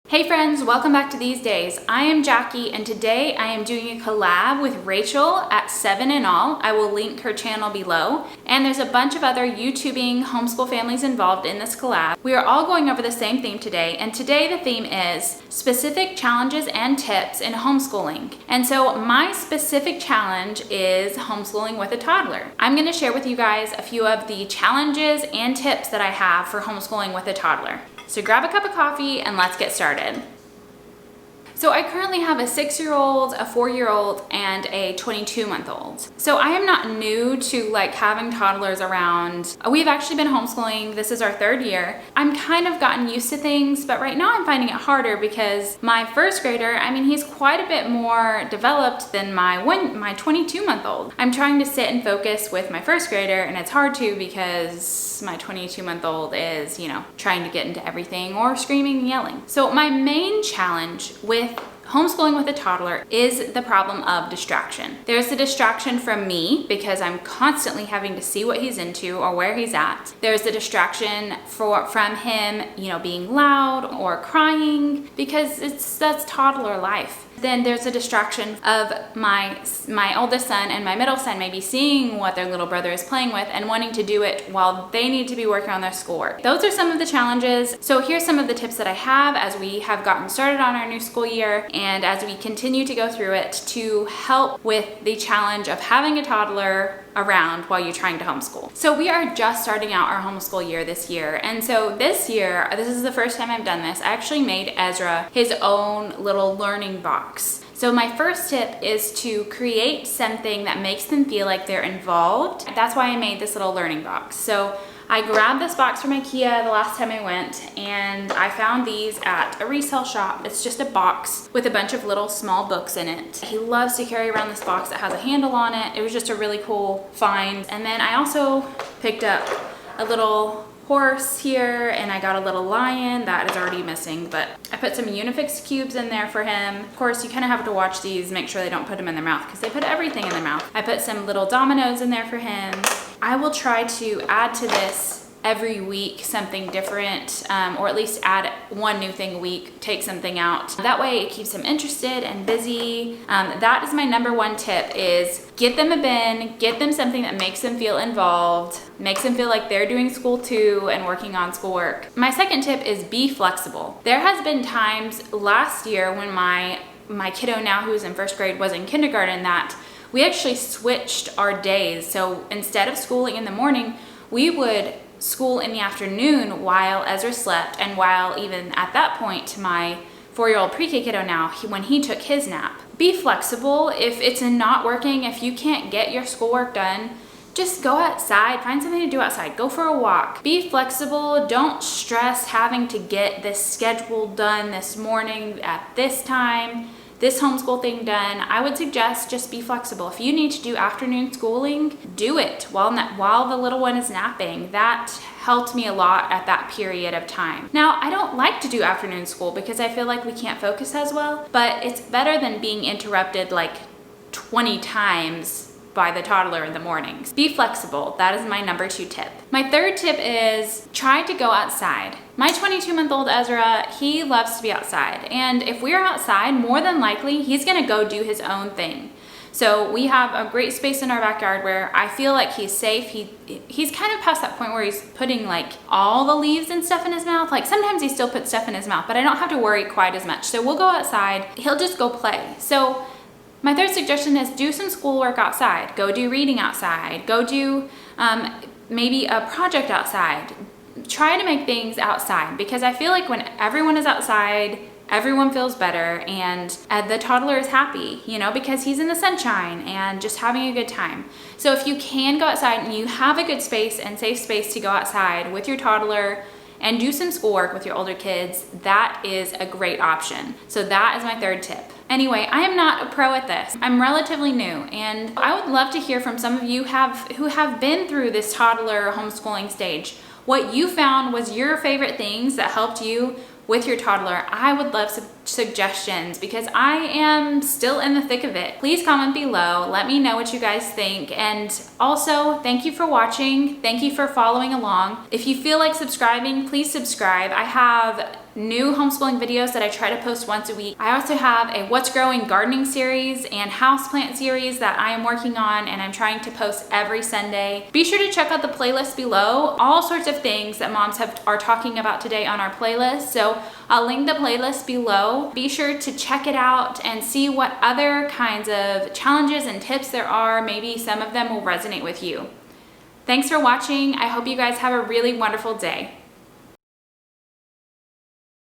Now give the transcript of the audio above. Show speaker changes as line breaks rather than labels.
Hey friends, welcome back to These Days. I am Jackie and today I am doing a collab with Rachel at 7 in All. I will link her channel below. And there's a bunch of other YouTubing homeschool families involved in this collab. We are all going over the same theme today, and today the theme is specific challenges and tips in homeschooling. And so my specific challenge is homeschooling with a toddler. I'm going to share with you guys a few of the challenges and tips that I have for homeschooling with a toddler. So grab a cup of coffee and let's get started. So I currently have a 6-year-old, a 4-year-old, and a 22-month-old. So I am not new to having toddlers around. We've actually been homeschooling. This is our 3rd year. I'm kind of gotten used to things, but right now I'm finding it harder because my 1st grader, he's quite a bit more developed than my 22-month-old. I'm trying to sit and focus with my 1st grader, and it's hard to because my 22-month-old is, trying to get into everything or screaming and yelling. So my main challenge with homeschooling with a toddler is the problem of distraction. There's the distraction from me because I'm constantly having to see what he's into or where he's at. There's the distraction from him, being loud or crying because that's toddler life. Then there's a distraction of my oldest son and my middle son maybe seeing what their little brother is playing with and wanting to do it while they need to be working on their schoolwork. Those are some of the challenges. So here's some of the tips that I have as we have gotten started on our new school year and as we continue to go through it to help with the challenge of having a toddler around while you're trying to homeschool. So we are just starting out our homeschool year this year. And so this year, this is the first time I've done this, I actually made Ezra his own little learning box. So my first tip is to create something that makes them feel like they're involved. That's why I made this little learning box. So I grabbed this box from IKEA the last time I went, and I found these at a resale shop. It's just a box with a bunch of little small books in it. He loves to carry around this box that has a handle on it. It was just a really cool find. And then I also picked up a little horse here, and I got a little lion that is already missing, but I put some Unifix cubes in there for him. Of course, you kind of have to watch these, make sure they don't put them in their mouth because they put everything in their mouth. I put some little dominoes in there for him. I will try to add to this every week something different, or at least add one new thing a week, take something out. That way it keeps them interested and busy. That is my number one tip, is get them a bin, get them something that makes them feel involved, makes them feel like they're doing school too and working on schoolwork. My second tip is be flexible. There has been times last year when my kiddo now who's in 1st grade was in kindergarten that we actually switched our days. So instead of schooling in the morning, we would school in the afternoon while Ezra slept, and while even at that point my 4-year-old pre-K kiddo now, when he took his nap. Be flexible. If it's not working, if you can't get your schoolwork done, just go outside, find something to do outside, go for a walk. Be flexible. Don't stress having to get this schedule done this morning at this time, this homeschool thing done. I would suggest just be flexible. If you need to do afternoon schooling, do it while the little one is napping. That helped me a lot at that period of time. Now, I don't like to do afternoon school because I feel like we can't focus as well, but it's better than being interrupted 20 times by the toddler in the mornings. Be flexible. That is my number 2 tip. My 3rd tip is try to go outside. My 22-month-old Ezra, he loves to be outside. And if we're outside, more than likely, he's gonna go do his own thing. So we have a great space in our backyard where I feel like he's safe. He's kind of past that point where he's putting all the leaves and stuff in his mouth. Sometimes he still puts stuff in his mouth, but I don't have to worry quite as much. So we'll go outside, he'll just go play. So my 3rd suggestion is do some schoolwork outside. Go do reading outside. Go do maybe a project outside. Try to make things outside because I feel like when everyone is outside, everyone feels better, and the toddler is happy, because he's in the sunshine and just having a good time. So if you can go outside and you have a good space and safe space to go outside with your toddler and do some schoolwork with your older kids, that is a great option. So that is my 3rd tip. Anyway, I am not a pro at this. I'm relatively new, and I would love to hear from some of you who have been through this toddler homeschooling stage. What you found was your favorite things that helped you with your toddler. I would love some suggestions because I am still in the thick of it. Please comment below. Let me know what you guys think. And also, thank you for watching. Thank you for following along. If you feel like subscribing, please subscribe. I have new homeschooling videos that I try to post once a week. I also have a What's Growing gardening series and houseplant series that I am working on, and I'm trying to post every Sunday. Be sure to check out the playlist below. All sorts of things that moms are talking about today on our playlist. So I'll link the playlist below. Be sure to check it out and see what other kinds of challenges and tips there are. Maybe some of them will resonate with you. Thanks for watching. I hope you guys have a really wonderful day.